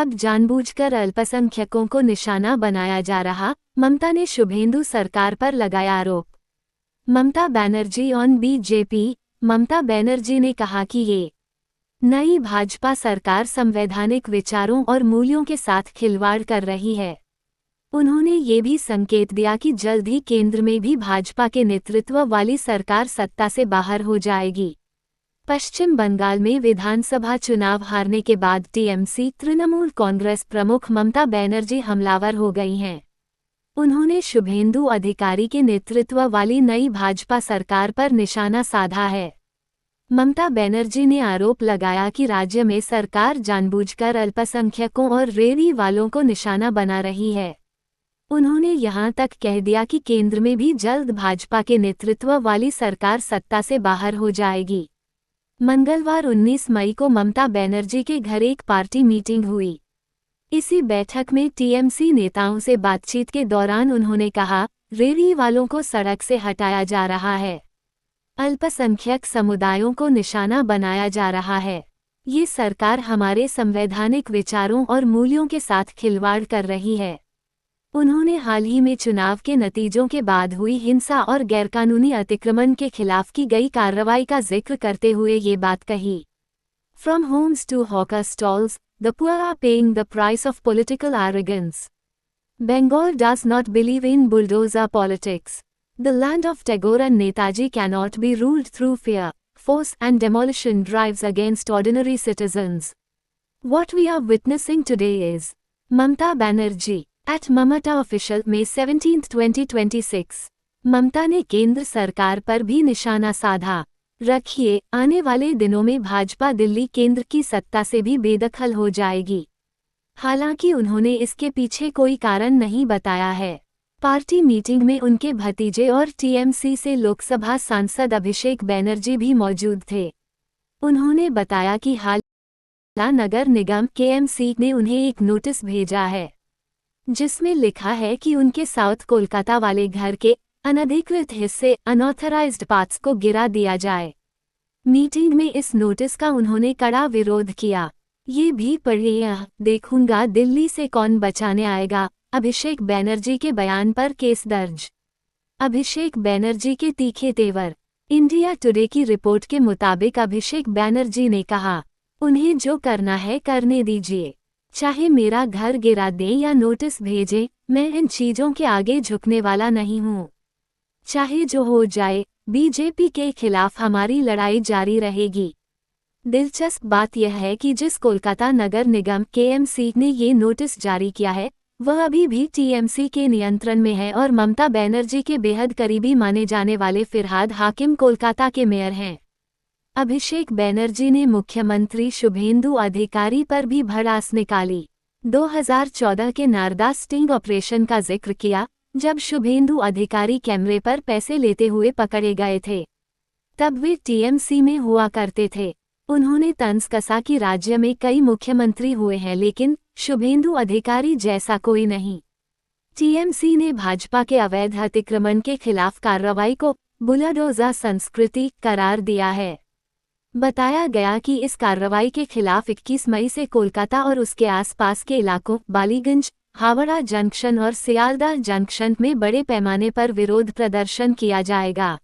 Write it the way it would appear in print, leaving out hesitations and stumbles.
अब जानबूझकर अल्पसंख्यकों को निशाना बनाया जा रहा, ममता ने शुभेंदु सरकार पर लगाया आरोप। Mamata Banerjee on BJP. ममता बनर्जी ने कहा कि ये नई भाजपा सरकार संवैधानिक विचारों और मूल्यों के साथ खिलवाड़ कर रही है। उन्होंने ये भी संकेत दिया कि जल्द ही केंद्र में भी भाजपा के नेतृत्व वाली सरकार सत्ता से बाहर हो जाएगी। पश्चिम बंगाल में विधानसभा चुनाव हारने के बाद टीएमसी तृणमूल कांग्रेस प्रमुख ममता बनर्जी हमलावर हो गई हैं। उन्होंने शुभेंदु अधिकारी के नेतृत्व वाली नई भाजपा सरकार पर निशाना साधा है। ममता बनर्जी ने आरोप लगाया कि राज्य में सरकार जानबूझकर अल्पसंख्यकों और रेहड़ी वालों को निशाना बना रही है। उन्होंने यहां तक कह दिया कि केंद्र में भी जल्द भाजपा के नेतृत्व वाली सरकार सत्ता से बाहर हो जाएगी। मंगलवार 19 मई को ममता बनर्जी के घर एक पार्टी मीटिंग हुई। इसी बैठक में टीएमसी नेताओं से बातचीत के दौरान उन्होंने कहा, रेहड़ी वालों को सड़क से हटाया जा रहा है, अल्पसंख्यक समुदायों को निशाना बनाया जा रहा है। ये सरकार हमारे संवैधानिक विचारों और मूल्यों के साथ खिलवाड़ कर रही है। उन्होंने हाल ही में चुनाव के नतीजों के बाद हुई हिंसा और गैरकानूनी अतिक्रमण के खिलाफ की गई कार्रवाई का जिक्र करते हुए ये बात कही। From homes to hawker stalls, the poor are paying the price of political arrogance. Bengal does not believe in bulldozer politics. The land of Tagore and Netaji cannot be ruled through fear, force and demolition drives against ordinary citizens. What we are witnessing today is Mamata Banerjee at Mamata Official May 17, 2026। ममता ने केंद्र सरकार पर भी निशाना साधा। रखिए, आने वाले दिनों में भाजपा दिल्ली केंद्र की सत्ता से भी बेदखल हो जाएगी। हालांकि उन्होंने इसके पीछे कोई कारण नहीं बताया है। पार्टी मीटिंग में उनके भतीजे और टीएमसी से लोकसभा सांसद अभिषेक बनर्जी भी मौजूद थे। उन्होंने बताया कि हाल नगर निगम केएमसी ने उन्हें एक नोटिस भेजा है, जिसमें लिखा है कि उनके साउथ कोलकाता वाले घर के अनधिकृत हिस्से अनऑथराइज्ड पार्ट्स को गिरा दिया जाए। मीटिंग में इस नोटिस का उन्होंने कड़ा विरोध किया। ये भी पढ़िए, देखूंगा दिल्ली से कौन बचाने आएगा, अभिषेक बनर्जी के बयान पर केस दर्ज। अभिषेक बनर्जी के तीखे तेवर। इंडिया टुडे की रिपोर्ट के मुताबिक अभिषेक बनर्जी ने कहा, उन्हें जो करना है करने दीजिए, चाहे मेरा घर गिरा दें या नोटिस भेजें, मैं इन चीजों के आगे झुकने वाला नहीं हूं। चाहे जो हो जाए, बीजेपी के खिलाफ हमारी लड़ाई जारी रहेगी। दिलचस्प बात यह है कि जिस कोलकाता नगर निगम केएमसी ने ये नोटिस जारी किया है, वह अभी भी टीएमसी के नियंत्रण में है और ममता बनर्जी के बेहद करीबी माने जाने वाले फिरहाद हाकिम कोलकाता के मेयर हैं। अभिषेक बनर्जी ने मुख्यमंत्री शुभेंदु अधिकारी पर भी भड़ास निकाली। 2014 के नारदा स्टिंग ऑपरेशन का जिक्र किया, जब शुभेंदु अधिकारी कैमरे पर पैसे लेते हुए पकड़े गए थे। तब वे टीएमसी में हुआ करते थे। उन्होंने तंज कसा कि राज्य में कई मुख्यमंत्री हुए हैं, लेकिन शुभेंदु अधिकारी जैसा कोई नहीं। टीएमसी ने भाजपा के अवैध अतिक्रमण के खिलाफ कार्रवाई को बुलडोजर संस्कृति करार दिया है। बताया गया कि इस कार्रवाई के खिलाफ 21 मई से कोलकाता और उसके आसपास के इलाकों बालीगंज, हावड़ा जंक्शन और सियालदाह जंक्शन में बड़े पैमाने पर विरोध प्रदर्शन किया जाएगा।